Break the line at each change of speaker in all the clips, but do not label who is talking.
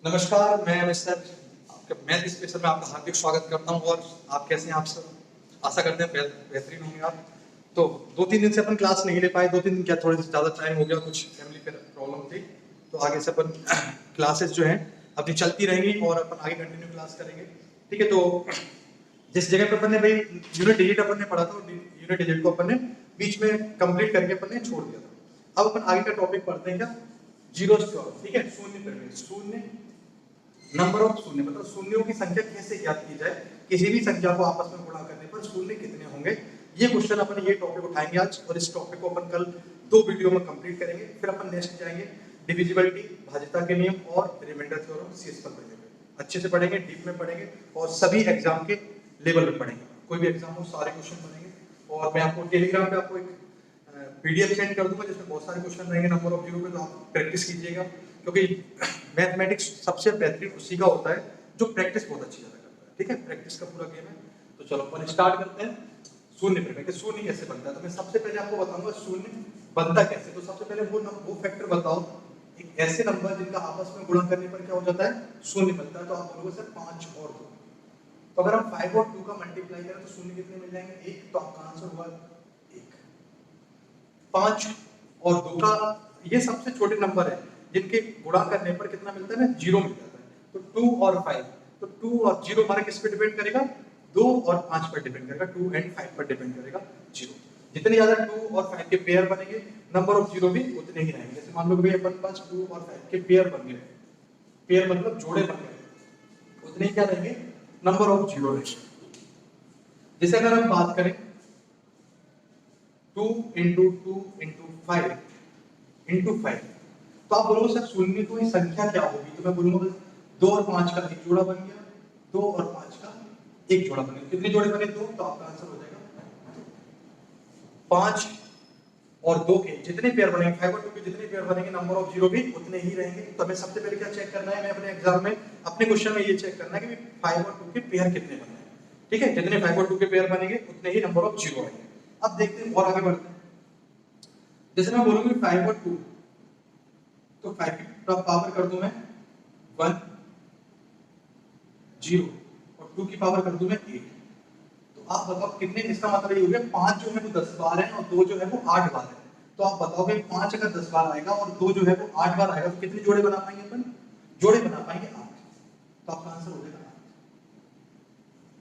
नमस्कार, मैं मिस्टर आपके मैथ स्पेशल में आपका हार्दिक स्वागत करता हूं। और आप कैसे हैं? आप सब आशा करते हैं बेहतरीन होंगे आप। तो 2-3 दिन से अपन क्लास नहीं ले पाए। 2-3 दिन क्या, थोड़े से ज़्यादा टाइम हो गया, कुछ फैमिली पे प्रॉब्लम थी। तो आगे से अपन क्लासेस जो हैं अपनी चलती रहेंगी और अपन आगे कंटिन्यू क्लास करेंगे। ठीक है, तो जिस जगह पे अपन ने भाई यूनिट डिजिट अपन ने पढ़ा था, यूनिट डिजिट को अपन ने बीच में कंप्लीट करके अपन ने छोड़ दिया था। अब अपन आगे का टॉपिक पढ़ते हैं, क्या? Zero square. ठीक है, शून्य पिरामिड। शून्य, नंबर ऑफ शून्य मतलब शून्यों की संख्या कैसे ज्ञात की जाए, किसी भी संख्या को आपस में गुणा करने पर शून्य कितने होंगे। ये क्वेश्चन अपन ये टॉपिक उठाएंगे आज, और इस टॉपिक को अपन कल 2 वीडियो में कंप्लीट करेंगे। फिर अपन नेक्स्ट जाएंगे डिविजिबिलिटी, भाज्यता के नियम और रिमाइंडर थ्योरम, सीएस पर पढ़ेंगे। अच्छे से पढ़ेंगे, डीप में पढ़ेंगे और सभी एग्जाम के लेवल में पढ़ेंगे। कोई भी एग्जाम हो सारे क्वेश्चन बनेंगे। और मैं आपको टेलीग्राम पे आपको एक पीडीएफ सेंड कर दूंगा जिसमें बहुत सारे क्वेश्चन रहेंगे नंबर ऑफ जीरो पे, तो आप प्रैक्टिस कीजिएगा। क्योंकि मैथमेटिक्स सबसे बेहतरीन उसी का होता है जो प्रैक्टिस बहुत अच्छी ज्यादा करता है। ठीक है, प्रैक्टिस का पूरा गेम है। तो चलो अपन स्टार्ट करते हैं। शून्य पे कि शून्य कैसे बनता है, तो मैं सबसे पहले आपको बताऊंगा शून्य बनता कैसे। तो सबसे पहले वो फैक्टर बताओ, एक ऐसे नंबर जिनका आपस में गुणा करने पर क्या हो जाता है, शून्य बनता है। तो आप बोलोगे सर 5 और 2। तो अगर हम 5 और 2 का मल्टीप्लाई करें तो शून्य कितने मिल जाएंगे? 1। तो आपका आंसर हुआ 1। 5 और 2 का, ये सबसे छोटे नंबर है जिनके गुणा करने पर कितना मिलता है ना, 0 मिल जाता है। तो 2 और 5, तो 2 और 0 हमारा किस पे डिपेंड करेगा? 2 और 5 पर डिपेंड करेगा। 2 एंड 5 पर डिपेंड करेगा 0। जितने ज्यादा 2 और 5 के पेयर बनेंगे, नंबर ऑफ 0 भी उतने ही रहेंगे। जैसे मान लो कि भाई अपन पास 2 और 5 के पेयर बन गए, पेयर मतलब जोड़े बन गए, उतने ही क्या रहेंगे, नंबर ऑफ 0 रहेंगे। जैसे अगर हम बात करें 2 इंटू 2 इंटू 5 इंटू 5, तो आप बोलोगे सर शून्य तो ये संख्या क्या होगी? तो मैं बोलूंगा 2 और 5 का एक जोड़ा बन गया, 2 और 5 का एक जोड़ा बन गया। कितने जोड़े बने? 2। तो आपका आंसर हो जाएगा 5 और 2 के जितने पेयर बनेंगे, 5 और 2 के जितने पेयर बनेंगे, नंबर ऑफ 0 भी उतने ही रहेंगे। तो हमें सबसे पहले क्या चेक करना है, मैं अपने एग्जाम में अपने क्वेश्चन में ये चेक करना है कि 5 और 2 के पेयर कितने बन रहे हैं। ठीक है, जितने 5 और 2 के पेयर बनेंगे उतने ही नंबर ऑफ 0 आएंगे। अब देखते हैं और आगे बढ़ते हैं। जैसे मैं बोलूंगी 5 और 2, तो 5 की पावर कर दूं मैं 1 0 और 2 की पावर कर दूं मैं 8। तो आप बताओ कितने, इसका मतलब ये हो गया 5 जो है वो 10 बार है और 2 जो है वो 8 बार है। तो आप बताओ कि 5 अगर 10 बार आएगा और 2 जो है वो 8 बार आएगा, तो कितने जोड़े बना पाएंगे अपन? जोड़े बना पाएंगे 8। तो आपका आंसर हो जाएगा 8।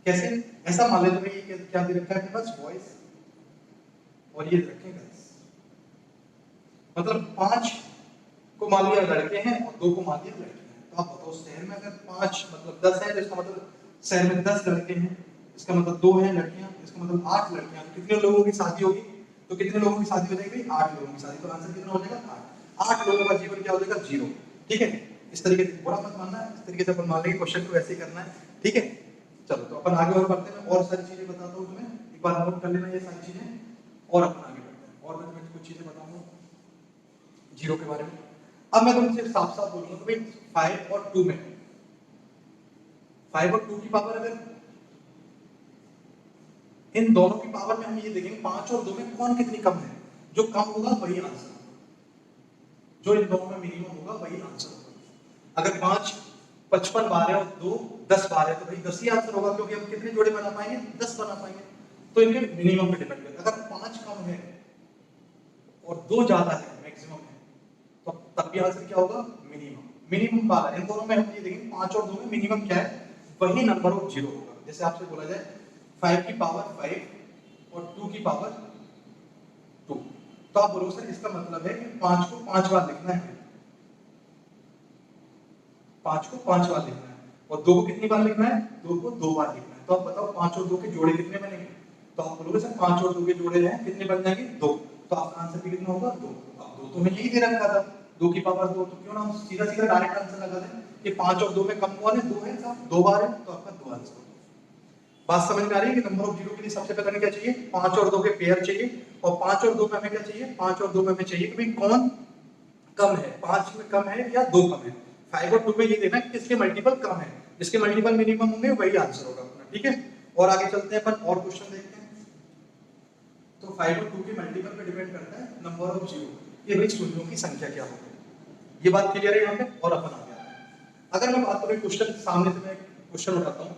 कैसे? ऐसा मान लेते हैं ये क्या दे रखा है अपने पास, वॉइस, और ये रखेगा, मतलब 5 को मान लिया लड़के हैं और 2 को मान लिया लड़की हैं। तो आप बताओ शहर में अगर 5 मतलब 10 है, तो इसका मतलब शहर में 10 लड़के हैं, इसका मतलब 2 हैं लड़कियां, इसका मतलब 8 लड़कियां। तो कितने लोगों की शादी होगी? तो कितने लोगों की शादी हो जाएगी? 8 लोगों की शादी। तो आंसर कितना हो जाएगा? 8। 8 लोगों का जीवन क्या हो जाएगा? 0। ठीक है, इस तरीके से बुरा मत मानना, इस तरीके से अपन मान लेंगे क्वेश्चन को ऐसे ही करना है। ठीक है, चलो तो अपन आगे और बढ़ते हैं। और सारी चीजें बताता हूँ तुम्हें, एक बार नोट कर लेना ये सारी चीजें और अपन आगे बढ़ते हैं। और मैं तुम्हें कुछ चीजें बताऊंगा जीरो के बारे में। अब मैं तुमसे साफ साफ बोलूंगा तो भाई 5 और 2 में, 5 और 2 की पावर अगर इन दोनों की पावर में हम ये देखेंगे 5 और 2 में कौन कितनी कम है, जो कम होगा वही आंसर होगा, जो इन दोनों में मिनिमम होगा वही आंसर होगा। अगर 5 55 बार है और 2 10 बार है, तो भाई 10 ही आंसर होगा, क्योंकि हम कितने जोड़े बना पाएंगे? 10 बना पाएंगे। तो इनके मिनिमम पे डिपेंड करता है। अगर 5 कम है और 2 ज्यादा है, मैक्सिमम है, तो तब भी आंसर क्या होगा? मिनिमम। मिनिमम वाला इन दोनों में हम ये देखेंगे 5 और 2 में मिनिमम क्या है, वही नंबर ऑफ 0 होगा। जैसे आपसे बोला जाए 5 की पावर 5 और 2 की पावर 2, तो आप बोलो सर इसका मतलब है कि 5 को 5 बार लिखना है, 5 को 5 बार लिखना है, और 2 को कितनी बार लिखना है? 2 को 2 बार लिखना है। तो आप बताओ 5 और 2 के जोड़े कितने बनेंगे? तो आप बोलोगे सर 5 और 2 के जोड़े हैं कितने बन जाएंगे? 2। तो आपका आंसर भी कितना होगा? 2। अब 2 तो मैं यही दे रखा था, 2 की पावर 2, तो क्यों ना हम सीधा सीधा डायरेक्ट आंसर लगा दें कि 5 और 2 में कम कौन है? 2 है साहब, 2 बार है, तो आपका 2 आंसर होगा। बात समझ में आ रही है कि नंबर ऑफ 0 के लिए सबसे पहले हमें क्या चाहिए? 5 और 2 के पेयर चाहिए, और 5 और 2 में हमें क्या चाहिए? 5 और 2 में हमें चाहिए कि भाई कौन कम है, 5 में कम है या 2 कम है। 5 और 2 में ये देना कि किसके मल्टीपल कम है, जिसके मल्टीपल मिनिमम होंगे वही आंसर होगा अपना। ठीक है, और आगे चलते हैं अपन और क्वेश्चन देखते हैं। तो 5 और 2 के मल्टीपल पे डिपेंड करता है नंबर ऑफ 0, ये भाई शून्यों की संख्या क्या होगी। ये बात क्लियर है यहाँ पे, और अपन आगे आते हैं। अगर मैं बात करूँ क्वेश्चन सामने से मैं क्वेश्चन उठाता हूँ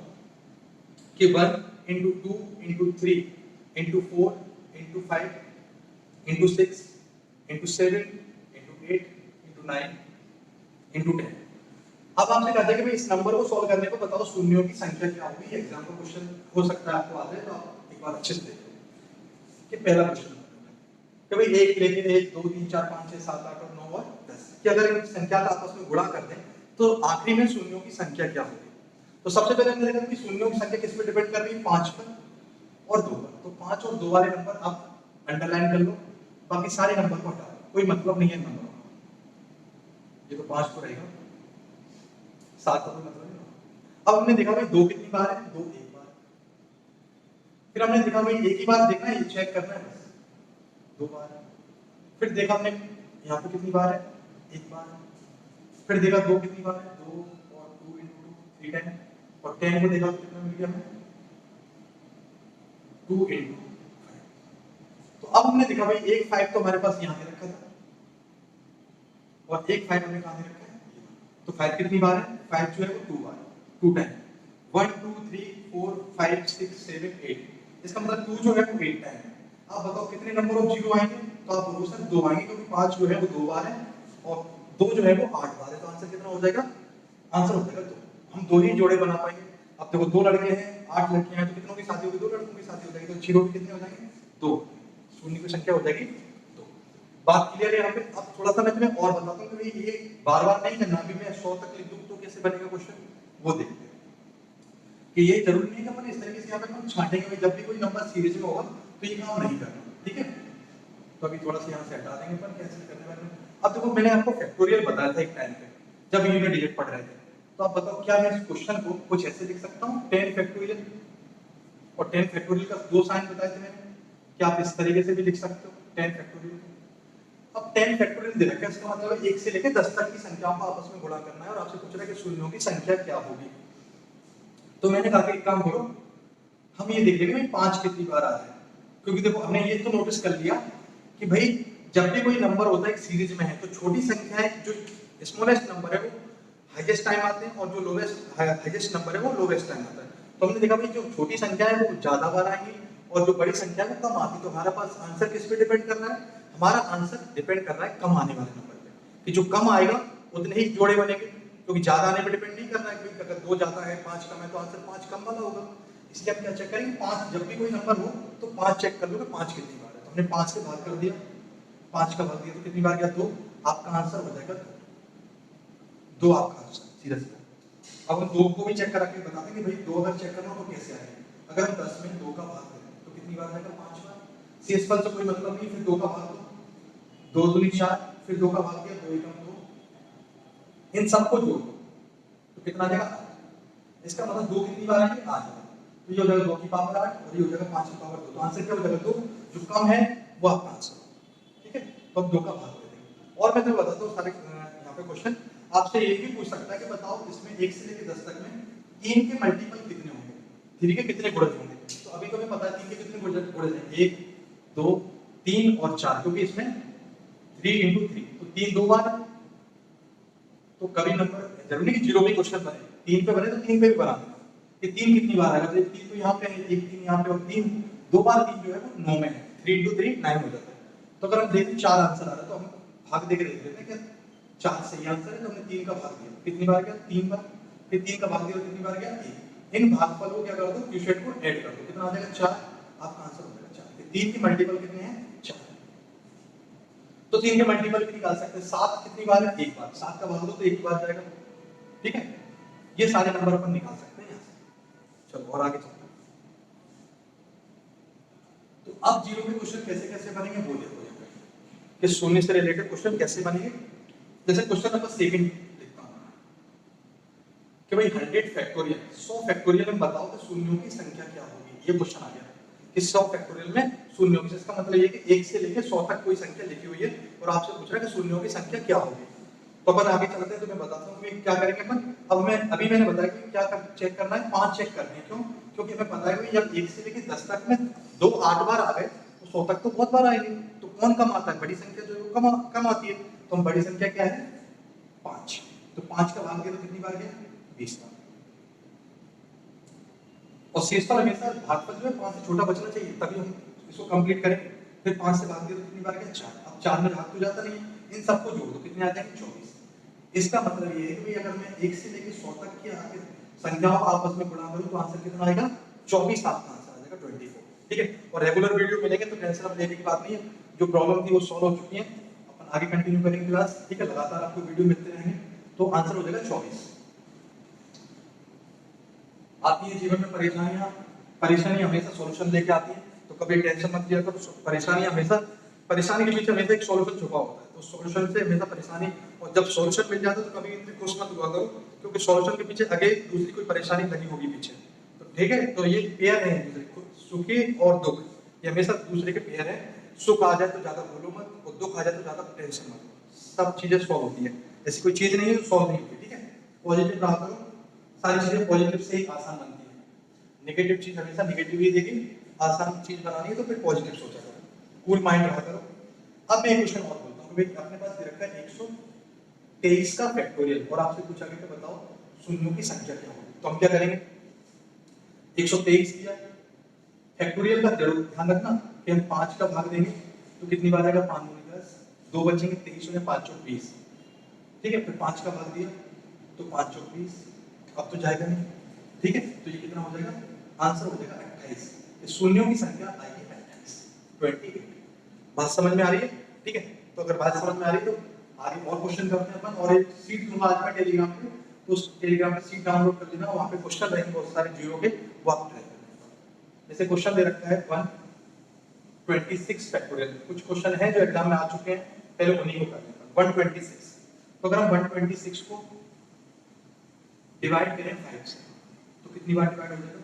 कि 1 into 2 into 3 into 4 into 5 into 6 into 7 into 8 into 9 into 10। अब आपसे कहते हैं कि भाई इस नंबर को सॉल्व करने पर बताओ शून्यों की संख्या क्या होगी। एग्जाम का क्वेश्चन हो सकता है आपको आ जाए, तो आप एक बार अच्छे से देखो कि पहला क्वेश्चन कि भाई एक लेके 1 2 3 4 5 6 7 8 और 9 और 10 कि अगर इन संख्या का आपस में गुणा कर दें तो आखिरी में शून्यों की संख्या क्या होगी। तो सबसे पहले हमने देखा कि शून्यों की संख्या किस पे डिपेंड कर रही है, 5 पर और 2 पर। तो 5 और 2 वाले नंबर आप अंडरलाइन कर लो, बाकी सारे नंबर को हटा दो, कोई मतलब नहीं है नंबर का। ये तो 5 तो रहेगा, 7 का कोई मतलब नहीं। अब हमने देखा भाई 2 कितनी बार है, 2 एक बार। फिर हमने देखा भाई एक ही बार देखना है, ये चेक करना है बस, 2 बार। फिर देखा हमने यहाँ पे कितनी बार है, एक बार। फिर देखा 2 कितनी बार है, 2 और 2 into 2 3 10 और 10 को देखा तो कितना मिल गया हमें, 2 into 5। तो अब हमने देखा भाई एक 5 तो हमारे पास यहाँ पे रखा था और एक 5 हमने कहाँ पे रखा है, तो 5 कितनी बार है, 5 जो है वो 2 बार, 2 टाइम 1 2 3 4 5 6 7 8। इसका मतलब 2 जो है वो 8 टाइम है। आप बताओ कितने नंबर ऑफ जीरो आएंगे, तो आप बोलो सर 2 आएंगे क्योंकि 5 जो है वो 2 बार है और 2 जो है वो 8 बार है। तो आंसर कितना हो जाएगा, आंसर हो जाएगा 2। हम 2 ही जोड़े बना पाएंगे। अब देखो 2 लड़के हैं 8 लड़कियां हैं, तो कितनों की शादी होगी, 2 लड़कों की शादी हो जाएगी, तो जीरो भी कितने हो जाएंगे, 2। शून्य की संख्या हो जाएगी 2। बात क्लियर है यहाँ पे। अब थोड़ा सा मैं तुम्हें और बताता हूँ कि भाई ये बार बार नहीं करना, अभी मैं 100 तक लिख दूँ तो कैसे बनेगा क्वेश्चन, वो देखते हैं। कि ये जरूरी नहीं है कि अपन इस तरीके से यहाँ पे हम छांटेंगे, जब भी कोई नंबर सीरीज में होगा तो ये काम नहीं करना, ठीक है। तो अभी थोड़ा सा यहाँ से हटा देंगे अपन कैंसिल करने वाले। अब देखो मैंने आपको फैक्टोरियल बताया था एक टाइम पे जब यूनिट डिजिट पढ़ रहे थे, तो आप बताओ क्या मैं इस क्वेश्चन को कुछ ऐसे लिख सकता हूँ 10 फैक्टोरियल, और 10 फैक्टोरियल का 2 साइन बताए थे मैंने, क्या आप इस तरीके से भी लिख सकते हो 10 फैक्टोरियल। अब 10 फैक्टोरियल दे रखा है, इसका मतलब है 1 से लेकर 10 तक की संख्याओं को आपस में गुणा करना है और आपसे पूछ रहा है कि शून्यों की संख्या क्या होगी। तो मैंने कहा कि एक काम करो, हम ये देख लेंगे 5 कितनी बार आ रहा है, क्योंकि देखो हमने ये तो नोटिस कर लिया कि भाई जब भी कोई नंबर होता है एक सीरीज में है तो छोटी संख्या है, जो स्मॉलेस्ट नंबर है वो हाईएस्ट टाइम आते हैं और जो लोवेस्ट हाईएस्ट नंबर है वो लोवेस्ट टाइम आता है। तो हमने देखा भाई जो छोटी संख्या है वो ज्यादा बार आएंगी और जो बड़ी संख्या है वो कम आती है। तो हमारा पास आंसर किस पे डिपेंड कर रहा है, हमारा आंसर डिपेंड कर रहा है कम आने वाले नंबर पे, कि जो कम आएगा उतने ही जोड़े बनेंगे, क्योंकि ज्यादा आने पे डिपेंड नहीं करना है कि अगर 2 ज्यादा है 5 कम है तो आंसर 5 कम वाला होगा। इसलिए हम क्या चेक करेंगे, 5 जब भी कोई नंबर हो तो 5 चेक कर लो कि 5 कितनी बार है। तो हमने 5 से भाग कर दिया, 5 का भाग दिया तो कितनी बार गया, 2। आपका आंसर हो जाएगा 2 आपका आंसर सीधा सीधा। अब हम 2 को भी चेक करा के बता देंगे भाई 2 अगर चेक करना हो तो कैसे आएगा। अगर हम 10 में 2 का भाग करें तो कितनी बार आएगा, 5 बार। शेषफल से कोई मतलब नहीं, फिर 2 का भाग दो, 2 दूनी 4, फिर 2 का भाग दिया, 2 एकम 2, इन सबको जोड़ दो तो कितना आ जाएगा, 8। इसका मतलब 2 कितनी बार आएंगे, 8 बार। तो ये हो जाएगा 2 की पावर 8 और ये हो जाएगा 5 की पावर 2। तो आंसर क्या हो जाएगा, 2। जो कम है वो आपका आंसर होगा, ठीक है। तो हम 2 का भाग दे देंगे। और मैं तुम्हें बताता हूँ सारे यहाँ पे क्वेश्चन आपसे ये भी पूछ सकता है कि बताओ इसमें 1 से लेकर 10 तक में 3 के मल्टीपल कितने होंगे, 3 के कितने गुणज होंगे। तो अभी तुम्हें पता है 3 के कितने गुणज हैं, 1 2 3 और 4, क्योंकि इसमें 3 into 3 तो 3 2 बार। तो कभी नंबर जरूरी नहीं कि जीरो भी क्वेश्चन बने, 3 पे बने तो 3 पे भी बना देना कि 3 कितनी बार आएगा। तो 3 तो यहाँ पे है, 1 3 यहाँ पे और 3 2 बार 3 जो है वो 9 में है, 3 into 3 9 हो जाता है। तो अगर हम देखें 4 आंसर आ रहा है तो हम भाग देके देख लेते हैं कि 4 सही आंसर है, तो हमने 3 का भाग दिया, कितनी बार गया, 3 बार। फिर 3 का भाग दिया कितनी बार गया, 1। इन भागफल को क्या कर दो, क्यूसेट को ऐड कर दो, कितना आ जाएगा, 4। आपका आंसर हो जाएगा 4। 3 की मल्टीपल कितने हैं, 4। तो 3 के मल्टीपल भी निकाल सकते हैं। 7 कितनी बार है, एक बार। 7 का भाग दो तो एक बार जाएगा, ठीक है। ये सारे नंबर अपन निकाल सकते हैं यहाँ से। चलो और आगे चलते हैं। तो अब जीरो के क्वेश्चन कैसे कैसे बनेंगे वो देखो यहाँ पे कि शून्य से रिलेटेड क्वेश्चन कैसे बनेंगे। जैसे क्वेश्चन नंबर 7 लिखता हूँ कि भाई 100 फैक्टोरियल 100 फैक्टोरियल में बताओ कि शून्यों की संख्या क्या होगी। ये क्वेश्चन आ गया कि 100 फैक्टोरियल में शून्यों की, इसका मतलब ये कि 1 से लेकर 100 तक कोई संख्या लिखी हुई है और आपसे पूछ रहा है कि शून्यों की संख्या क्या होगी। तो अपन आगे चलते हैं, तो मैं बताता हूँ कि क्या करेंगे अपन। अब मैंने बताया कि क्या चेक करना है, 5 चेक करने हैं। क्यों, क्योंकि हमें पता है कि जब 1 से लेकर 10 तक में 2 8 बार आ गए तो 100 तक तो बहुत बार आएंगे। तो कौन कम आता है, बड़ी संख्या जो है वो कम आती है। तो हम बड़ी संख्या क्या है, 5। तो 5 का भाग दिया तो कितनी बार गया? 20 बार। और शेषफल हमेशा भागफल जो है 5 से छोटा बचना चाहिए, तभी हम इसको कंप्लीट करेंगे। फिर 5 से भाग दिया तो कितनी बार गया? 4। अब 4 में भाग तो जाता नहीं है, इन सबको जोड़ दो, कितने आ जाएंगे? 24। इसका मतलब ये है कि भाई अगर मैं 1 से लेकर 100 तक की आखिर संख्याओं को आपस में गुणा करूं तो आंसर कितना आएगा? 24 आपका आंसर आ जाएगा 24। ठीक है, और रेगुलर वीडियो मिलेंगे तो टेंशन अब लेने की बात नहीं है, जो प्रॉब्लम थी वो सॉल्व हो चुकी है, अपन आगे कंटिन्यू करेंगे क्लास। ठीक है, लगातार आपको वीडियो मिलते रहेंगे, तो आंसर हो जाएगा 24। आती है जीवन में परेशानियां, परेशानी हमेशा सॉल्यूशन लेके आती है, तो कभी टेंशन मत लिया करो। परेशानी हमेशा, परेशानी के पीछे हमेशा एक सॉल्यूशन छुपा होता है, तो सॉल्यूशन से हमेशा परेशानी, और जब सॉल्यूशन मिल जाता है तो कभी इतनी खुश मत हुआ करो, क्योंकि सॉल्यूशन के पीछे आगे दूसरी कोई परेशानी लगी होगी पीछे। तो ठीक है, तो ये पेयर है दूसरे, सुखी और दुख, ये हमेशा दूसरे के पेयर है। सुख आ जाए तो ज्यादा बोलो मत, और दुख आ जाए तो ज्यादा टेंशन मत लो, सब चीजें सॉल्व होती है, ऐसी कोई चीज नहीं है जो सॉल्व नहीं होती। ठीक है, पॉजिटिव रहा करो, सारी चीजें पॉजिटिव से ही आसान बनती है, नेगेटिव चीज हमेशा नेगेटिव ही देगी, आसान चीज बनानी है तो फिर पॉजिटिव सोचा करो, कूल माइंड रहा करो। अब मैं एक क्वेश्चन और बोलता हूँ, भाई अपने पास दे रखा है 123 का फैक्टोरियल, और आपसे पूछा गया कि बताओ शून्यों की संख्या क्या होगी, तो हम क्या करेंगे? 123 दिया, फैक्टोरियल का जरूर ध्यान रखना कि हम 5 का भाग देंगे तो कितनी बार आएगा? 5 दूनी 10, 2 बचेंगे, 23 और 5 चौक 20। ठीक है, फिर 5 का भाग दिया तो 5 चौक 20, अब तो जाएगा नहीं। ठीक है, तो ये कितना हो जाएगा? आंसर हो जाएगा 28। शून्यों की संख्या आएगी 28, 28। बात समझ में आ रही है? ठीक है, तो अगर बात समझ में आ रही है तो आगे और क्वेश्चन करते हैं अपन, और एक सीट दूंगा आज मैं टेलीग्राम पे, तो उस टेलीग्राम पे सीट डाउनलोड कर लेना, वहां पे क्वेश्चन रहेंगे बहुत सारे जीरो के, वो आप ट्राई करना। जैसे क्वेश्चन दे रखा है 126 फैक्टोरियल, कुछ क्वेश्चन है जो एग्जाम में आ चुके हैं, पहले उन्हीं को कर लेना। 126, तो अगर हम 126 को डिवाइड करें 5 से तो कितनी बार डिवाइड हो जाएगा?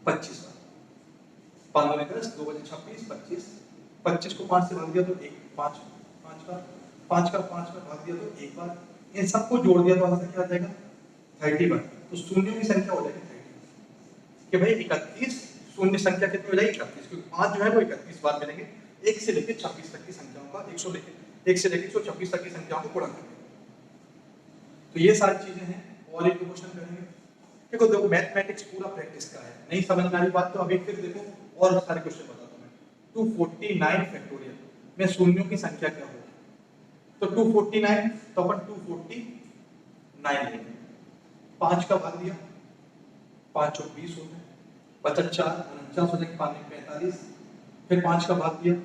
25 बार। 5 10, 2 बजे 26, 25। 25 को 5 से भाग दिया तो 1, 5 का 5 में भाग दिया तो 1 बार, इन सबको जोड़ दिया तो आंसर क्या आ जाएगा? 30 बार। तो शून्यों की संख्या हो जाएगी 30, कि भाई 31, शून्य संख्या कितनी हो जाएगी? 31, क्योंकि 5 जो है वो 31 बार मिलेंगे। 1 से लेकर 26 तक की संख्याओं का 1 से लेकर 126 तक की संख्याओं को गुणा करेंगे। तो ये सारी चीजें हैं, और एक क्वेश्चन करेंगे। देखो देखो मैथमेटिक्स पूरा प्रैक्टिस का है, नहीं समझ में आ रही बात तो अभी फिर देखो और सारे क्वेश्चन बताता हूं मैं। 249 फैक्टोरियल में शून्यों की संख्या क्या होगी? तो 249, तो अपन 249 लेंगे, 5 का भाग दिया, 5 और 20 हो गए, बचा 4, 49 हो जाएंगे, 5 में 45, फिर 5 का भाग दिया,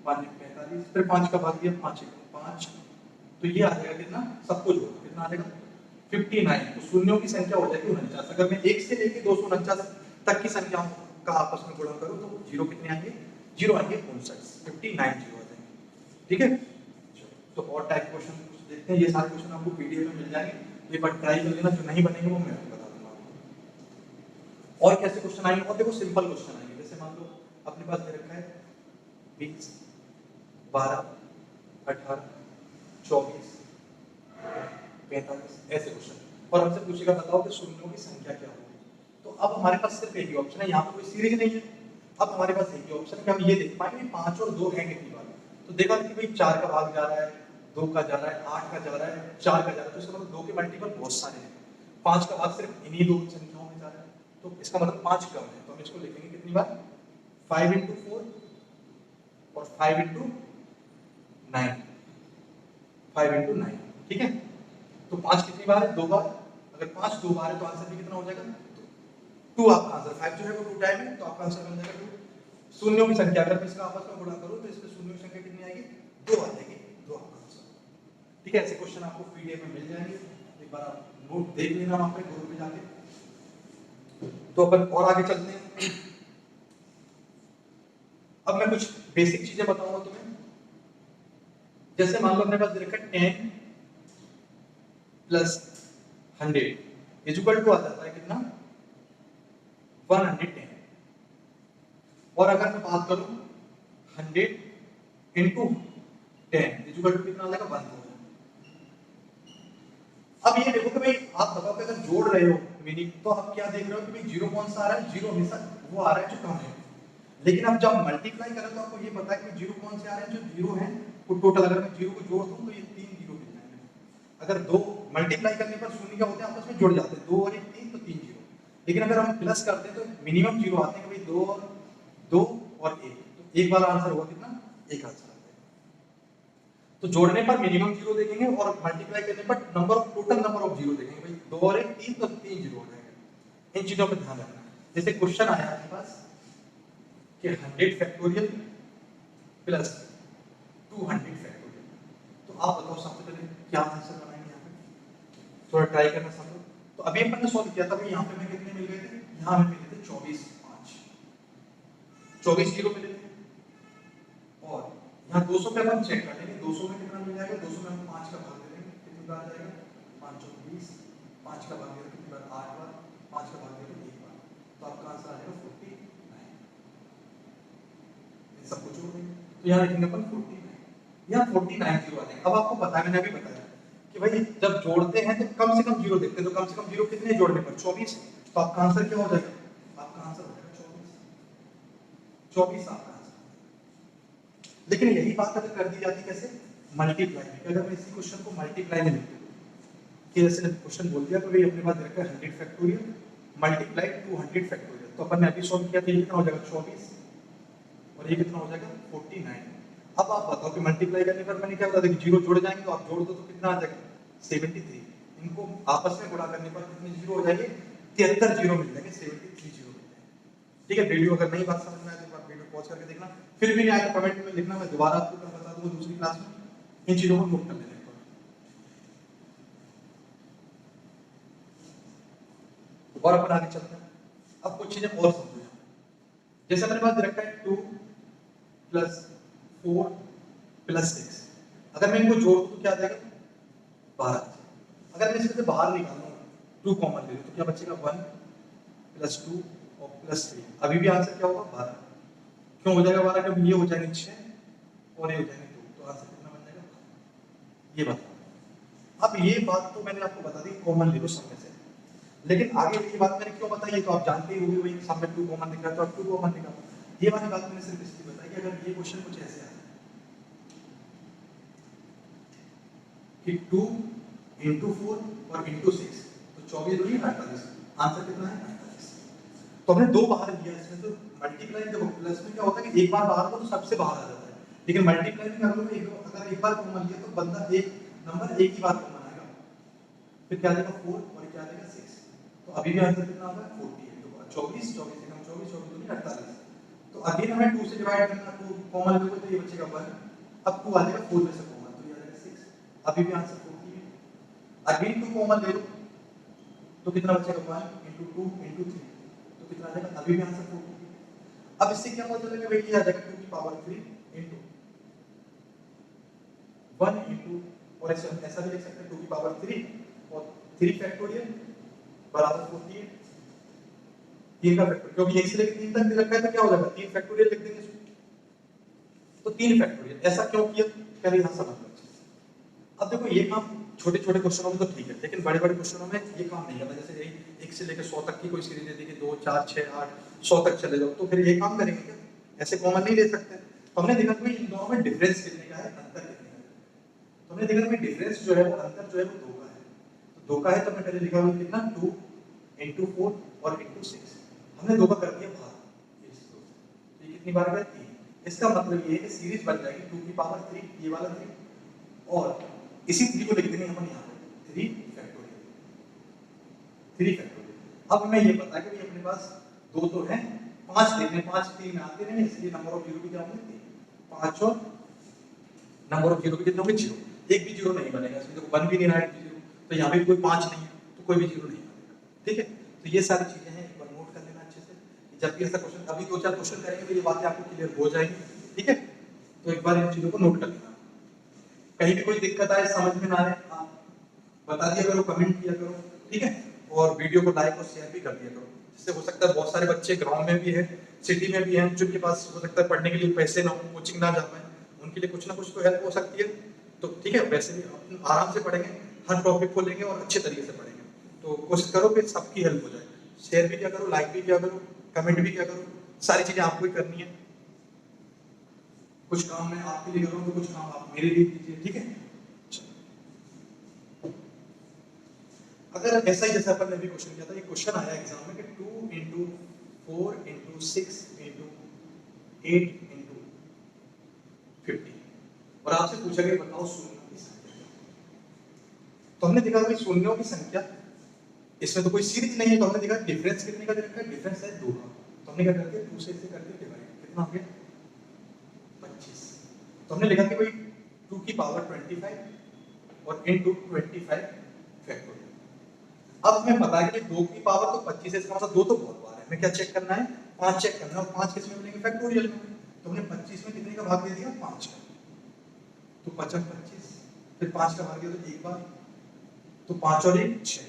5 में 45, फिर 5 का भाग दिया, 5 में 5, तो ये आ जाएगा कितना? सबको जोड़ो कितना आ जाएगा? 59। तो शून्यों की संख्या हो जाएगी 49। अगर मैं 1 से लेकर 249 तक की संख्याओं का आपस में गुणा करूं तो जीरो कितने आएंगे? जीरो आएंगे 59, 59 जीरो आ जाएंगे। ठीक है, तो और टाइप क्वेश्चन देखते हैं, ये सारे क्वेश्चन आपको पीडीएफ में मिल जाएंगे, तो एक बार ट्राई कर लेना, जो नहीं बनेंगे वो मैं आपको बता दूंगा आपको। और कैसे क्वेश्चन आएंगे? और देखो सिंपल क्वेश्चन आएंगे, जैसे मान लो अपने पास दे रखा है 20, 12, 18, 24, 45, ऐसे क्वेश्चन, और हमसे पूछेगा बताओ कि शून्यों की संख्या क्या होगी। तो अब हमारे पास सिर्फ एक ही ऑप्शन है, यहाँ पर कोई सीरीज नहीं है, अब हमारे पास एक ही ऑप्शन है कि हम ये देख पाएंगे 5 और 2 हैं कितनी बार। तो देखा कि भाई 4 का भाग जा रहा है, 2 का जा रहा है, 8 का जा रहा है, 4 का जा रहा है, तो इसका मतलब 2 के मल्टीपल बहुत सारे हैं। 5 का भाग सिर्फ इन्हीं 2 संख्याओं में जा रहा है, तो इसका मतलब 5 कम है, तो हम इसको लिखेंगे कितनी बार? 5 × 4 और 5 × 9, 5 × 9। ठीक है, तो 5 कितनी बार है? 2 बार। अगर 5 2 बार है तो आंसर भी कितना हो जाएगा? 2 आपका आंसर। 5 जो है वो 2 टाइम है, तो आपका आंसर बन जाएगा 2। शून्यों की संख्या अगर मैं इसका आपस में गुणा करूं तो इसमें शून्यों की संख्या कितनी आएगी? 2 आ जाएगी, 2 आपका आंसर। ठीक है, ऐसे क्वेश्चन आपको पीडीएफ में मिल जाएंगे, एक बार आप नोट देख लेना वहां पे ग्रुप में जाके। तो अपन और आगे चलते हैं। अब मैं कुछ बेसिक चीजें बताऊंगा तुम्हें, जैसे मान लो अपने पास दे रखा है 10 + 100 = आ जाता है कितना? 110। और अगर मैं बात करूं 100 × 10 कितना आ जाएगा? 1000। अब ये देखो कि भाई आप बताओ कि अगर जोड़ रहे हो मीनिंग, तो आप क्या देख रहे हो कि भाई जीरो कौन सा आ रहा है? जीरो हमेशा वो आ रहा है जो कम है, लेकिन अब जब मल्टीप्लाई करें तो आपको ये पता है कि जीरो कौन से आ रहे हैं, जो जीरो हैं वो टोटल, अगर मैं जीरो को जोड़ दूं तो ये 3 जीरो मिल जाएंगे। अगर दो मल्टीप्लाई करने पर शून्य क्या होते हैं, आपस में जुड़ जाते हैं, 2 और 1 3 तो 3 जीरो। लेकिन अगर हम प्लस करते हैं तो मिनिमम जीरो आते हैं कि भाई 2 और 1, तो एक वाला आंसर होगा कितना, एक आंसर आता है। तो जोड़ने पर मिनिमम जीरो देखेंगे और मल्टीप्लाई करने पर टोटल नंबर ऑफ जीरो देखेंगे, भाई 2 और 1 3 तो 3 जीरो हो जाएगा। इन चीजों पर ध्यान रखना। जैसे क्वेश्चन आया आपके पास कि 100 फैक्टोरियल प्लस 200 फैक्टोरियल, तो आप बताओ सबसे पहले क्या आंसर बनाएंगे यहाँ पे, थोड़ा ट्राई करना सब लोग। तो अभी अपन ने सॉल्व किया था, भाई यहाँ पे हमें कितने मिल गए थे, यहाँ हमें मिले थे 24 5, 24 जीरो मिले थे। और यहाँ 200 पे अपन चेक कर लेंगे, 200 में कितना मिल जाएगा, 200 में हम 5 का भाग दे देंगे, कितनी बार जाएगा 5 और 20, 5 का भाग देंगे कितनी बार, 8 बार, 5 का भाग देंगे 1 बार, तो आपका आंसर आ जाएगा 49। सब कुछ जोड़ देंगे तो यहाँ लिखेंगे अपन 49, यहाँ 49 जीरो आ जाएगा। अब आपको पता है, मैंने अभी बताया कि भाई जब जोड़ते हैं तो कम से कम जीरो देखते हैं, तो कम से कम जीरो कितने जोड़ने पर, 24, तो आपका आंसर क्या हो जाएगा, आपका आंसर हो जाएगा 24 आपका आंसर। लेकिन यही बात अगर कर दी जाती कैसे, मल्टीप्लाई में, अगर मैं इसी क्वेश्चन को मल्टीप्लाई में लिखूं कि जैसे क्वेश्चन बोल दिया तो भाई अपने पास रखा है 100 फैक्टोरियल मल्टीप्लाई 200 फैक्टोरियल, तो अपन ने अभी सॉल्व किया था, ये कितना हो जाएगा 24 और ये कितना हो जाएगा 49। अब आप बताओ कि मल्टीप्लाई करने पर मैंने क्या बता दिया कि जीरो जुड़ जाएंगे, तो आप जोड़ दो तो कितना आ जाएगा 73। इनको आपस में गुणा करने पर कितने जीरो हो जाएंगे, 73 जीरो मिल जाएंगे, 73 जीरो मिल जाएंगे। ठीक है, वीडियो अगर नहीं बात समझ में आए तो एक बार वीडियो पॉज करके देखना, फिर भी नहीं आया तो कमेंट में लिखना, मैं दोबारा आपको बता दूंगा दूसरी क्लास में, इन चीजों को नोट कर लेना। और अपन आगे चलते हैं, अब कुछ चीजें और समझो। जैसे मेरे पास रखा है 2 प्लस 4 प्लस 6, अगर मैं इनको जोड़ दूं तो क्या आ जाएगा 12। अगर मैं इसमें से बाहर निकालूं 2 कॉमन ले लूं तो क्या बचेगा 1 प्लस 2 और प्लस 3, अभी भी आंसर क्या होगा 12। क्यों हो जाएगा 12, क्योंकि ये हो जाएंगे 6 और ये हो जाएंगे 2, तो आंसर कितना बन जाएगा 12। ये बताओ। अब ये बात तो मैंने आपको बता दी कॉमन ले लो सब में से, लेकिन आगे ये बात मैंने क्यों बताई है तो आप जानते ही होंगे, वही सब में 2 कॉमन दिख रहा है तो आप 2 कॉमन निकालो। ये वाली बात मैंने सिर्फ इसलिए बताई कि अगर ये क्वेश्चन कुछ ऐसे आता है कि 2 into 4 और into 6, तो 24 दूनी 48, आंसर कितना है 48। तो हमने 2 बाहर लिया इसमें, तो मल्टीप्लाई जब प्लस में क्या होता है कि एक बार बाहर हो तो सबसे बाहर आ जाता है, लेकिन मल्टीप्लाई में अगर अगर एक बार कॉमन लिया तो बंदा एक नंबर एक ही बार कॉमन आएगा, फिर क्या आ जाएगा 4 और क्या आ जाएगा 6, तो अभी भी आंसर कितना होगा 48। तो 24 24 से कम 24 24 दूनी 48, तो अगेन हमें 2 से डिवाइड करना, 2 कॉमन लोगे तो ये बचेगा 1, अब 2 आ जाएगा 4 में से कॉमन तो ये आ जाएगा 6, अभी भी आंसर 48। अगेन 2 कॉमन ले लो तो कितना बचेगा 1 into 2 into 3, तो कितना आ जाएगा, अभी भी आंसर 48। अब इससे क्या पता चलेगा भाई ये आ जाएगा 2 की पावर 3 into 1 into, और ऐसा भी लिख सकते हैं 2 की पावर 3 और 3 फैक्टोरियल बराबर 48, 3 का फैक्टोरियल, क्योंकि 1 से लेकर 3 तक दे रखा है तो क्या हो जाएगा 3 फैक्टोरियल लिख देंगे इसमें, तो 3 फैक्टोरियल। ऐसा क्यों किया पहले यहाँ समझ लो। अब देखो ये काम छोटे छोटे क्वेश्चनों में तो ठीक है, लेकिन बड़े बड़े क्वेश्चनों में ये काम नहीं करना। जैसे यही 1 से लेकर 100 तक की कोई सीरीज दे दी कि 2 4 6 8 100 तक चले जाओ, तो फिर ये काम करेंगे क्या, ऐसे कॉमन नहीं ले सकते। तो हमने देखा कि इन दोनों में डिफरेंस कितने का है, अंतर कितने का है। तो हमने देखा कि डिफरेंस जो है वो अंतर जो है वो 2 का है, तो 2 का है तो हमने पहले लिखा हुआ कितना 2 into 4 और into 6, हमने 2 का कर दिया भाग, ये कितनी बार गया 3। इसका मतलब ये है कि सीरीज बन जाएगी 2 की पावर 3 ये वाला 3 और इसी 3 को लिख देंगे हम यहाँ पे 3 फैक्टोरियल, 3 फैक्टोरियल। अब हमें ये पता है कि भाई अपने पास 2 तो है, 5 देखने 5 3 में आते हैं, इसलिए नंबर ऑफ जीरो भी क्या होंगे 3, 5 और नंबर ऑफ जीरो भी कितने होंगे 0, एक भी जीरो नहीं बनेगा इसमें, देखो 1 भी नहीं रहा है जीरो, तो यहाँ पे कोई 5 नहीं है तो कोई भी जीरो नहीं बनेगा। ठीक है, तो ये सारी चीजें हैं, एक बार नोट कर लेना अच्छे से, जब भी ऐसा क्वेश्चन, अभी 2 4 क्वेश्चन करेंगे तो ये बातें आपको क्लियर हो जाएंगी। ठीक है, तो एक बार इन चीजों को नोट कर लेना, कहीं भी कोई दिक्कत आए समझ में ना आए आप बता दिया करो, कमेंट किया करो। ठीक है, और वीडियो को लाइक और शेयर भी कर दिया करो, जिससे हो सकता है बहुत सारे बच्चे गांव में भी है, सिटी में भी हैं, जिनके पास हो सकता है पढ़ने के लिए पैसे ना हो, कोचिंग ना जा पाए, उनके लिए कुछ ना कुछ तो हेल्प हो सकती है। तो ठीक है, वैसे भी हम आराम से पढ़ेंगे, हर टॉपिक को लेंगे और अच्छे तरीके से पढ़ेंगे, तो कोशिश करो कि सबकी हेल्प हो जाए। शेयर भी किया करो, लाइक भी किया करो, कमेंट भी किया करो, सारी चीजें आपको ही करनी है, कुछ काम मैं आपके लिए करूँ तो कुछ काम आप मेरे लिए कीजिए, ठीक है। अगर ऐसा ही जैसे अपन ने भी क्वेश्चन किया था, एक क्वेश्चन आया एग्जाम में कि 2 इंटू 4 इंटू 6 इंटू 8 इंटू 50 और आपसे पूछा गया बताओ शून्यों की संख्या। तो हमने देखा भाई शून्यों की संख्या इसमें तो कोई सीरीज नहीं है, तो हमने देखा डिफरेंस कितने का दे रखा है, डिफरेंस है 2 का। तो हमने क्या कर दिया 2 से इसे कर दिया डिवाइड, कितना हो गया 25। तो हमने लिखा कि भाई 2 की पावर 25 और इनटू 25 फैक्टोरियल। अब हमें पता है कि 2 की पावर तो 25 है, इसका मतलब 2 तो बहुत बार है, हमें क्या चेक करना है 5 चेक करना है, और 5 किस में मिलेंगे फैक्टोरियल में। तो हमने 25 में कितने का भाग दे दिया 5 का, तो 5 25, फिर 5 का भाग दिया तो एक बार, तो 5 और 1 6,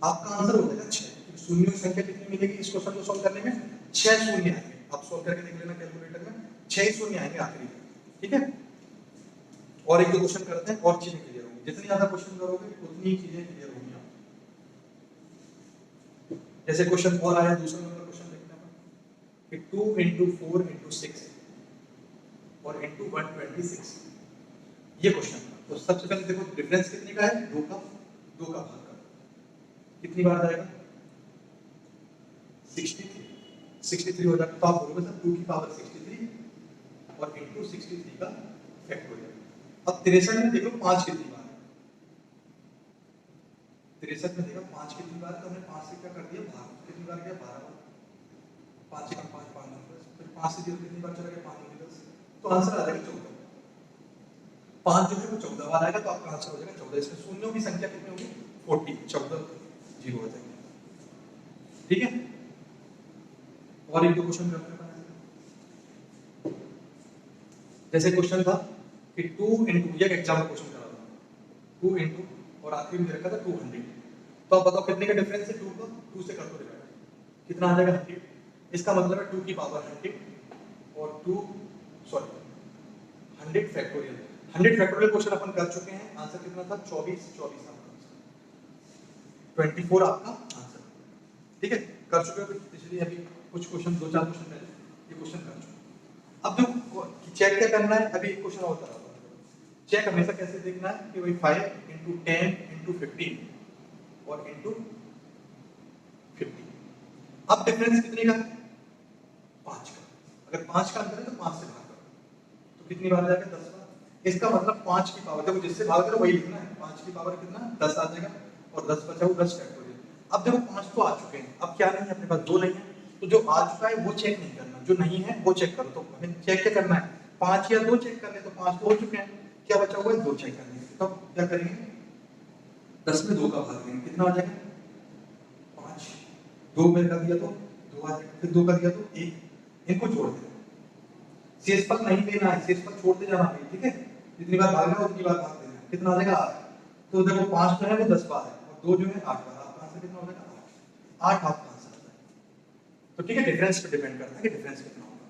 आपका आंसर हो जाएगा 6। शून्यों की संख्या कितनी मिलेगी इस क्वेश्चन को सॉल्व करने में 6 शून्य आएंगे। आप सॉल्व करके देख लेना कैलकुलेटर में, 6 शून्य आएंगे आखिरी, ठीक है। और एक दो क्वेश्चन करते हैं और चीजें क्लियर होंगी, जितनी ज्यादा क्वेश्चन करोगे उतनी ही चीजें क्लियर होंगी आप। जैसे क्वेश्चन और आया दूसरा नंबर क्वेश्चन देखते हैं कि 2 इंटू 4 इंटू 6 और इंटू 126, ये क्वेश्चन था। तो सबसे पहले देखो डिफरेंस कितने का है 2 का, 2 का भाग का कितनी बार जाएगा 63 हो जाएगा। तो आप बोलोगे सर 2 की पावर 63 और इंटू 63 का फैक्टोरियल। अब 63 में देखो 5 कितनी बार है, 63 में देखो 5 कितनी बार, तो हमने 5 से क्या कर दिया भाग, कितनी बार किया 12 बार, 5 का 5 5 10, फिर 5 से 0 कितनी बार चला गया 5 10, तो आंसर आ जाएगा 14। 5 जो है वो 14 बार आएगा, तो आपका आंसर हो जाएगा 14। इसमें शून्यों की संख्या कितनी होगी 40, 14 0 हो जाएगा, ठीक है। और एक दो क्वेश्चन करते हैं। जैसे क्वेश्चन था कि 2 इंटू, ये एग्जाम का क्वेश्चन करा था 2 इंटू और आखिरी में रखा था 200। तो आप बताओ कितने का डिफरेंस है 2 का, 2 से कर दो डिवाइड, कितना आ जाएगा 100। इसका मतलब है 2 की पावर 100 और 100 फैक्टोरियल। 100 फैक्टोरियल क्वेश्चन अपन कर चुके हैं, आंसर कितना था 24 आपका आंसर, 24 आपका आंसर, ठीक है। कर चुके हो इसलिए अभी कुछ क्वेश्चन 2-4 क्वेश्चन पहले ये क्वेश्चन कर चुके। अब जो चेक क्या करना है, अभी एक क्वेश्चन और करा था। चेक हमेशा कैसे देखना है कि भाई 5 इंटू 10 इंटू 15 और इंटू 50। अब डिफरेंस कितने का 5 का, अगर 5 का अंतर है तो 5 से भाग करो, तो कितनी बार जाएगा 10 बार। इसका मतलब 5 की पावर, देखो जिससे भाग करो वही लिखना है, 5 की पावर कितना 10 आ जाएगा और 10 बचा वो 10 फैक्टोरियल। अब देखो 5 तो आ चुके हैं, अब क्या नहीं है अपने पास 2 नहीं है, तो जो आ चुका है वो चेक नहीं करना, जो नहीं है वो चेक करो। तो हमें चेक क्या करना है 5 या 2 चेक कर ले, तो 5 तो हो चुके हैं, क्या बचा हुआ है 2 चेक करने के। तब क्या करेंगे 10 में 2 का भाग देंगे, कितना आ जाएगा 5, 2 में कर दिया तो 2 आ जाएगा, फिर 2 कर दिया तो 1, इनको जोड़ देना, शेषफल नहीं देना है, शेषफल छोड़ते जाना है, ठीक है। जितनी बार भागना उतनी बार भाग देना, कितना आ जाएगा 8। तो देखो 5 जो है वो 10 बार है और 2 जो है 8 बार, आपका आंसर कितना हो जाएगा 8 आपका आंसर आ जाएगा। तो ठीक है, डिफरेंस पे डिपेंड करता है कि डिफरेंस कितना होगा।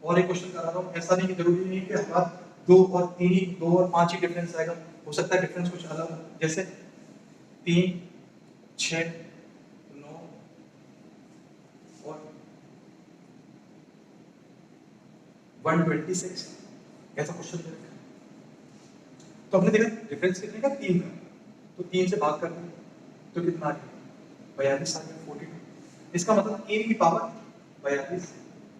और एक क्वेश्चन करा रहा हूं, ऐसा नहीं कि जरूरी नहीं कि हमारा 2 और 3 ही 2 और 5 ही डिफरेंस आएगा, हो सकता है डिफरेंस कुछ अलग हो, जैसे 3 6 9 और 126, ऐसा क्वेश्चन दे रखा है। तो हमने देखा डिफरेंस कितने का 3 का, तो 3 से भाग कर दिया तो कितना आ गया 42 आ गया 42। इसका मतलब 3 की पावर 42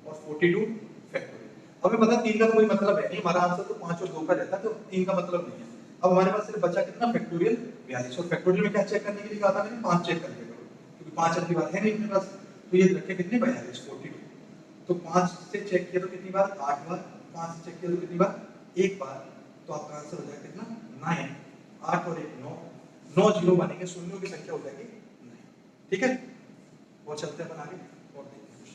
और 42 फैक्टोरियल। हमें पता है 3 का कोई मतलब है नहीं, हमारा आंसर तो 5 और 2 का रहता है, तो 3 का मतलब नहीं है। अब हमारे पास सिर्फ बचा कितना फैक्टोरियल 42, और फैक्टोरियल में क्या चेक करने के लिए कहा था मैंने 5 चेक करके करो, क्योंकि 5 अगली बार है नहीं अपने पास, तो ये रखे कितने 42 42। तो 5 से चेक किया तो कितनी बार 8 बार, 5 से चेक किया तो कितनी बार 1 बार, तो आपका आंसर हो जाएगा कितना 9। 8 और 1 9, 9 जीरो बनेंगे, शून्यों की संख्या हो जाएगी 9, ठीक है। और चलते हैं अपन आगे और देखते हैं।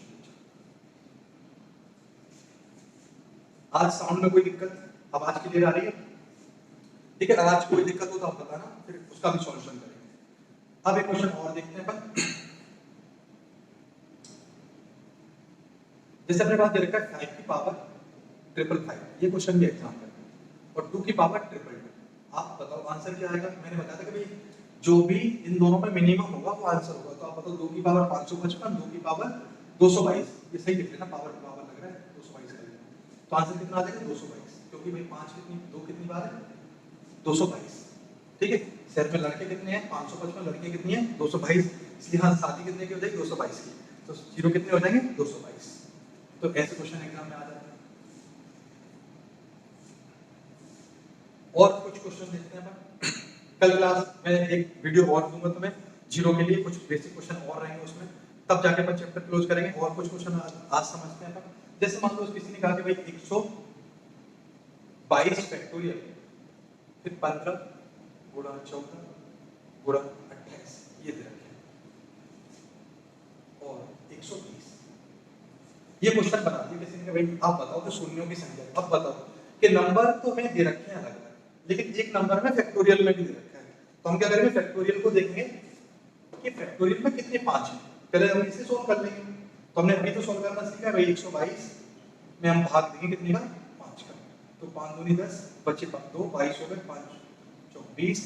आज साउंड में कोई दिक्कत, आवाज क्लियर आ रही है, ठीक है। आवाज कोई दिक्कत हो तो आप बताना, फिर उसका भी सॉल्यूशन करेंगे। अब एक क्वेश्चन और देखते हैं अपन, जैसे अपने पास दे रखा है 5 की पावर 555, ये क्वेश्चन भी एग्जाम में, और 2 की पावर 222, आप बताओ आंसर क्या आएगा। मैंने बताया था कि भाई जो भी इन दोनों में मिनिमम होगा वो आंसर होगा, तो आप बताओ 2 की पावर 555, 2 की पावर 222, ये सही लिख लेना, पावर टू पावर लग रहा है 222 कर लेना। तो आंसर कितना आ जाएगा 222, क्योंकि भाई 5 कितनी 2 कितनी बार है 222। ठीक है, सेट में लड़के कितने हैं 555, लड़कियां कितनी हैं 222, इसलिए हाँ शादी कितने की हो जाएगी 222 की, तो जीरो कितने हो जाएंगे 222। तो ऐसे क्वेश्चन एग्जाम में आ जाते हैं। और कुछ क्वेश्चन देखते हैं अपन। कल क्लास में एक वीडियो और दूंगा तुम्हें जीरो के लिए, कुछ बेसिक क्वेश्चन और रहेंगे उसमें, तब जाके अपन चैप्टर क्लोज करेंगे। और कुछ क्वेश्चन आज समझते हैं अपन। जैसे मान लो किसी ने कहा कि भाई 122 फैक्टोरियल फिर 15 गुणा 14 गुणा 28 ये दे रखे हैं और 120। ये क्वेश्चन बना दिया किसी ने, भाई आप बताओ कि शून्यों की संख्या, अब बताओ कि नंबर तो हमें दे रखे हैं अलग अलग, लेकिन एक नंबर में फैक्टोरियल में भी दे रखा है। तो हम क्या करेंगे, फैक्टोरियल को देखेंगे कि फैक्टोरियल में कितने 5 हैं। पहले हम इसे सोल्व कर लेंगे। तो हमने अभी तो सोल्व करना सीखा है भाई, 122 में हम भाग देंगे कितने का 5 का। तो 5 दूनी 10 बचे 2 22 हो गए, 5 24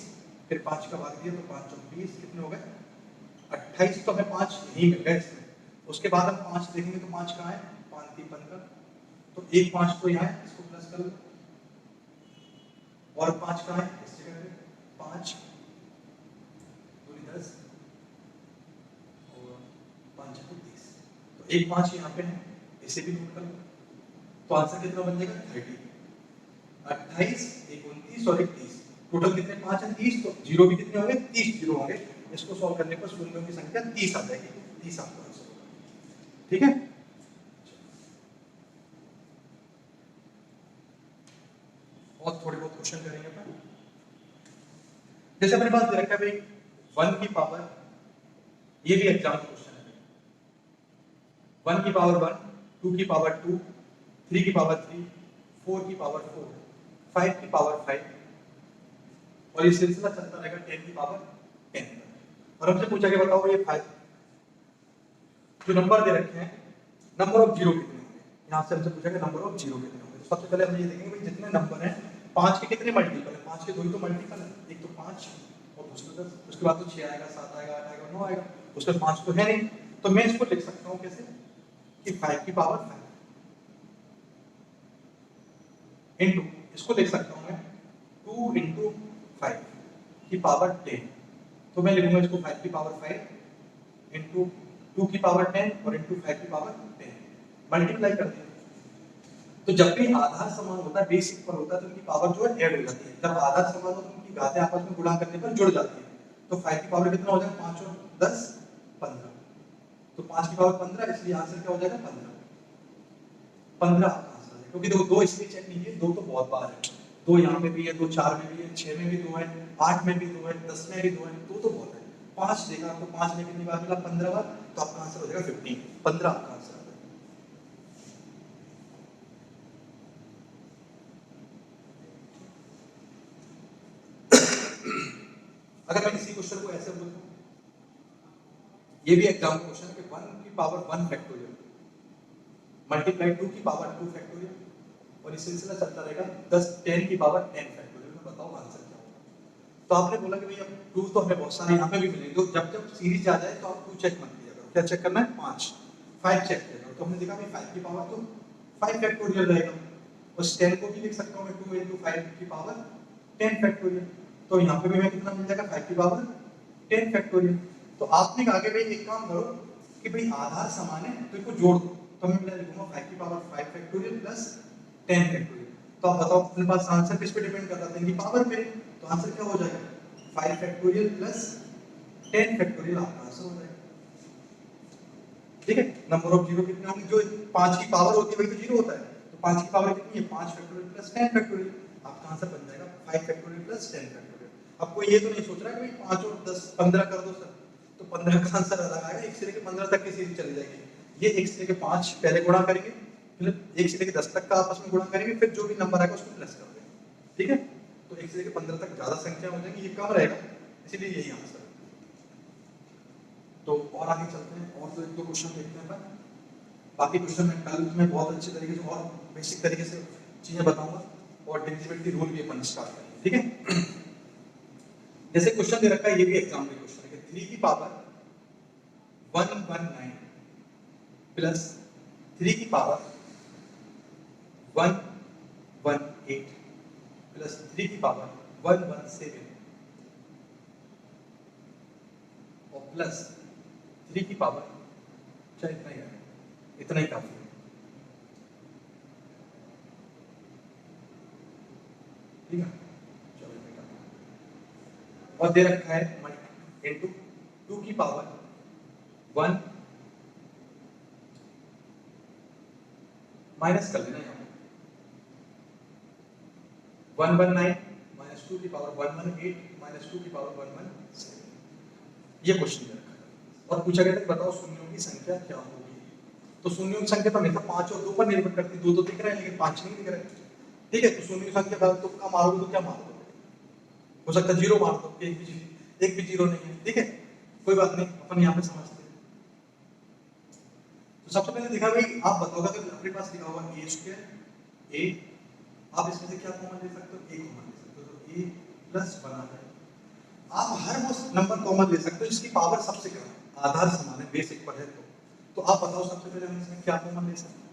फिर 5 का भाग दिया तो 5 24 कितने हो गए 28। तो हमें 5 यही मिल गए इसमें। उसके बाद हम 5 देखेंगे तो 5 कहाँ है 5 3 15, तो एक 5 तो यहाँ है, इसको प्लस कर लो। और 5 कहाँ है इस जगह पे 5 दूनी 10 और 5 30, तो एक 5 यहाँ पे है, इसे भी नोट कर लो। तो आंसर कितना बन जाएगा 30। 28 एक 29 और एक 30, टोटल कितने 5 है 30, तो जीरो भी कितने होंगे 30 जीरो होंगे। इसको सॉल्व करने पर शून्यों की संख्या 30 आ जाएगी, 30 आपका आंसर होगा। ठीक है, और थोड़े बहुत क्वेश्चन करेंगे अपन। जैसे अपने पास दे रखा है भाई 1 की पावर, ये भी एग्जाम क्वेश्चन है, 1 की पावर 1, 2 की पावर 2, 3 की पावर 3, 4 की पावर 4, 5 की पावर 5, और ये सिलसिला चलता रहेगा 10 की पावर 10। और हमसे पूछा कि बताओ ये 5 जो नंबर दे रखे हैं नंबर ऑफ जीरो कितने होंगे। यहाँ से हमसे पूछा कि नंबर ऑफ जीरो कितने होंगे। तो सबसे पहले हम ये देखेंगे भाई जितने नंबर हैं 5 के कितने मल्टीपल है, 5 के 2 ही तो मल्टीपल है, एक तो 5 और दूसरा 10, उसके बाद तो 6 आएगा 7 आएगा 8 आएगा 9 आएगा, उसके 5 तो है नहीं। तो मैं इसको लिख सकता हूँ कैसे कि 5 की पावर 5 इंटू, इसको लिख सकता हूँ मैं 2 इंटू 5 की पावर 10। तो मैं लिखूंगा इसको 5 की पावर 5 इंटू 2 की पावर 10 और इंटू 5 की पावर 10 मल्टीप्लाई कर दिया। तो जब भी आधार समान होता है, बेसिक पर होता है, तो उनकी पावर जो है ऐड हो जाती है। जब आधार समान हो तो उनकी घातें आपस में गुणा करने पर जुड़ जाती है। तो 5 की पावर कितना हो जाएगा 5 और 10 15, तो 5 की पावर 15, इसलिए आंसर क्या हो जाएगा 15 15 आपका आंसर है। क्योंकि देखो 2 इसलिए चेक कीजिए, 2 तो बहुत बार है, 2 यहाँ पे भी है, 2 4 में भी है, 6 में भी 2 है, 8 में भी 2 है, 10 में भी 2 है, 2 तो बहुत है। 5 देखा तो 5 में कितनी बार मिला 15 बार, तो आपका आंसर हो जाएगा 15 15 आपका आंसर है। अगर मैं इसी क्वेश्चन को ऐसे बोलूं, ये भी एग्जाम क्वेश्चन है कि 1 की पावर 1 फैक्टोरियल मल्टीप्लाई 2 की पावर 2 फैक्टोरियल, और ये सिलसिला चलता रहेगा 10 की पावर 10 फैक्टोरियल में। बताओ आंसर क्या होगा। तो आपने बोला कि भाई अब 2 तो हमें बहुत सारे यहाँ पे भी मिलेंगे, तो जब जब सीरीज आ जाए तो आप 2 चेक मत किया करो। क्या चेक करना है 5 चेक किया करो। तो हमने देखा भाई 5 की पावर तो 5 फैक्टोरियल रहेगा, उस 10 को भी लिख सकता हूँ मैं 2 इंटू 5 की पावर 10 फैक्टोरियल। तो यहाँ पे भी मैं कितना मिल जाएगा 5 की पावर 10 फैक्टोरियल। तो आपने कहा कि भाई एक काम करो कि भाई आधार समान है तो इसको जोड़ दो। तो मैं लिखूंगा 5 की पावर 5 फैक्टोरियल प्लस 10 फैक्टोरियल। तो आप बताओ अपने पास आंसर किस पे डिपेंड कर रहा है, 10 की पावर पे। तो आंसर क्या हो जाएगा 5 फैक्टोरियल प्लस 10 फैक्टोरियल आपका आंसर हो जाएगा। ठीक है, नंबर ऑफ जीरो कितने होंगे, जो 5 की पावर होती है वही तो जीरो होता है। तो 5 की पावर कितनी है 5 फैक्टोरियल प्लस 10 फैक्टोरियल, आपका आंसर बन जाएगा 5 फैक्टोरियल प्लस 10 फैक्टोरियल। अब कोई ये तो नहीं सोच रहा है कि भाई 5 और 10 15 कर दो सर, तो 15 का आंसर अलग आएगा, 1 से लेकर 15 तक की सीरीज चली जाएगी। ये 1 से लेकर 5 पहले गुणा करेंगे, फिर 1 से लेकर 10 तक का आपस में गुणा करेंगे, फिर जो भी नंबर आएगा उसको प्लस कर देंगे। ठीक है, तो 1 से लेकर 15 तक ज्यादा संख्या हो जाएगी, ये कम रहेगा, इसीलिए यही आंसर है। तो और आगे चलते हैं, और तो एक दो क्वेश्चन देखते हैं अपन। बाकी क्वेश्चन में कल में बहुत अच्छे तरीके से और बेसिक तरीके से चीजें बताऊंगा, और डिविजिबिलिटी रूल भी अपन स्टार्ट करेंगे। ठीक है, जैसे क्वेश्चन दे रखा है, ये भी एग्जाम में क्वेश्चन है कि 3 की पावर 119 प्लस 3 की पावर 118 प्लस 3 की पावर 117 और प्लस 3 की पावर, चाहे इतना ही है, इतना ही काफी है, ठीक है। चलो इतना काफी है। और दे रखा है इंटू 2 की पावर 1 माइनस कर लेना यहाँ 119 माइनस 2 की पावर 118 माइनस 2 की पावर 117, ये क्वेश्चन दे रखा है। और पूछा गया था कि बताओ शून्यों की संख्या क्या होगी। तो शून्यों की संख्या तो हमेशा 5 और 2 पर निर्भर करती है, 2 तो दिख रहे हैं लेकिन 5 नहीं दिख रहे, ठीक है। तो शून्य की संख्या का तुक्का मारोगे तो क्या मार दो, हो सकता है 0 मार दो, एक भी 0 नहीं है, ठीक है, कोई बात नहीं, अपन यहाँ पे समझते हैं। तो सबसे पहले देखा भाई, आप बताओगे अगर अपने पास लिखा हुआ a स्क्वायर a, आप इसमें से क्या कॉमन ले सकते हो, a कॉमन ले सकते हो, तो a प्लस 1 आ जाएगा। आप हर वो नंबर कॉमन ले सकते हो जिसकी पावर सबसे कम है, आधार समान है, बेसिक पर है। तो आप बताओ सबसे पहले हम इसमें क्या कॉमन ले सकते हैं।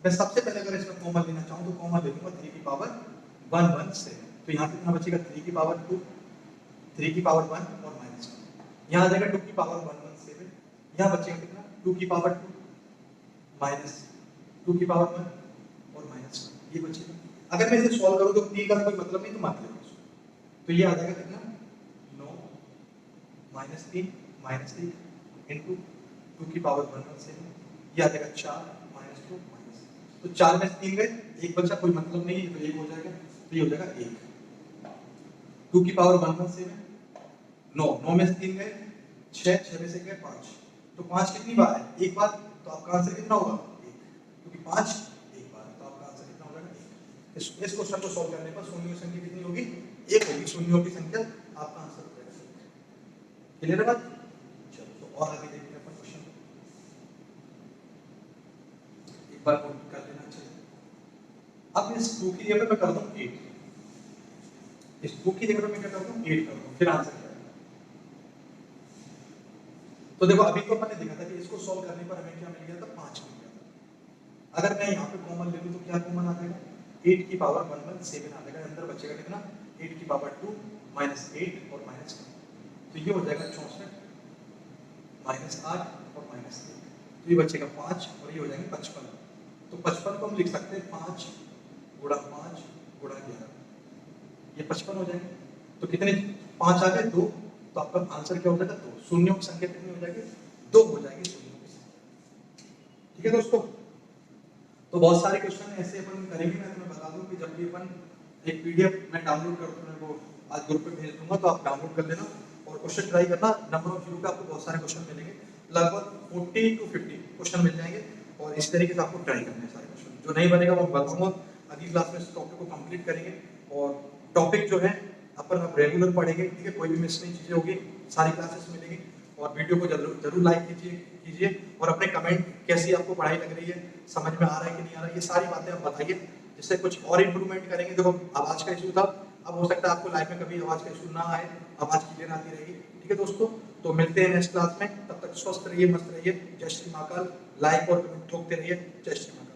मैं सबसे पहले अगर इसमें कॉमन लेना चाहूँ तो कॉमन ले लूंगा 3 की पावर 117, तो यहाँ पे कितना बचेगा 3 की पावर 2, 3 की पावर 1 और माइनस 1, यहाँ आ जाएगा 2 की पावर 117, यहाँ बचेगा कितना 2 की पावर 2 माइनस 2 की पावर 1 और माइनस 1, ये बचेगा। अगर मैं इसे सॉल्व करूँ तो 3 का कोई मतलब नहीं, तो मान लेगा उसको, तो ये आ जाएगा कितना 9 माइनस 3 माइनस 1 इंटू 2 की पावर 117, ये आ जाएगा 4 माइनस 2 माइनस, तो 4 में से 3 गए, एक बचा, कोई मतलब नहीं है, तो 1 हो जाएगा, तो ये हो जाएगा 1। 2 की पावर 117 9, 9 में से 3 गए 6, 6 में से गए 5, तो 5 कितनी बार है, एक बार, तो आपका आंसर कितना होगा 1, क्योंकि 5 एक बार, तो आपका आंसर कितना हो जाएगा 1। इस क्वेश्चन को सॉल्व करने पर शून्यों की संख्या कितनी होगी, 1 होगी, शून्यों की संख्या, आपका आंसर हो जाएगा 1। क्लियर है बात। चलो तो और आगे देखते हैं अपन क्वेश्चन, एक बार नोट कर लेना चाहिए। अब इस 2 की जगह पे मैं कर दूं 8, इस 2 की जगह पे मैं क्या कर दूं 8 कर दूं, फिर आंसर क्या आएगा। तो देखो अभी तो अपन ने देखा था कि इसको सॉल्व करने पर हमें क्या मिल गया था 5 मिल गया था। अगर मैं यहाँ पे कॉमन ले लूं तो क्या कॉमन आ जाएगा 8 की पावर 117 आ जाएगा, अंदर बचेगा कितना 8 की पावर 2 माइनस 8 और माइनस 1, तो ये हो जाएगा 64 माइनस 8 और माइनस 1, तो ये बचेगा 5 और ये हो जाएंगे 55। तो 55 को हम लिख सकते हैं 5 गुणा 5 गुणा 11, ये 55 हो जाएंगे। तो कितने 5 आ गए 2, तो आपका आंसर क्या हो जाएगा 2। शून्यों की संख्या कितनी हो जाएगी 2 हो जाएगी शून्यों की संख्या, ठीक है दोस्तों। तो बहुत सारे क्वेश्चन ऐसे अपन करेंगे, मैं तुम्हें बता दूं कि जब भी अपन एक पीडीएफ मैं डाउनलोड कर दूंगा, वो आज ग्रुप पे भेज दूंगा, तो आप डाउनलोड कर लेना और क्वेश्चन ट्राई करना। नंबर ऑफ व्यू पे आपको बहुत सारे क्वेश्चन मिलेंगे, लगभग 40 to 50 क्वेश्चन मिल जाएंगे, और इस तरीके से आपको ट्राई करने हैं सारे क्वेश्चन। जो नहीं बनेगा वो बताऊंगा, अगली क्लास में इस टॉपिक को कंप्लीट करेंगे, और टॉपिक जो है अपन अब रेगुलर पढ़ेंगे, ठीक है, कोई भी मिस नहीं चीजें होगी, सारी क्लासेस मिलेंगी। और वीडियो को जरूर लाइक कीजिए और अपने कमेंट कैसी आपको पढ़ाई लग रही है, समझ में आ रहा है कि नहीं आ रहा है, ये सारी बातें आप बताइए, जिससे कुछ और इंप्रूवमेंट करेंगे। देखो आवाज का इशू था, अब हो सकता है आपको लाइफ में कभी आवाज का इशू ना आए, आवाज क्लियर आती रहेगी, ठीक है दोस्तों। तो मिलते हैं नेक्स्ट क्लास में, तब तक स्वस्थ रहिए, मस्त रहिए। जय श्री महाकाल। लाइक और कमेंट ठोकते रहिए। जय श्री महाकाल।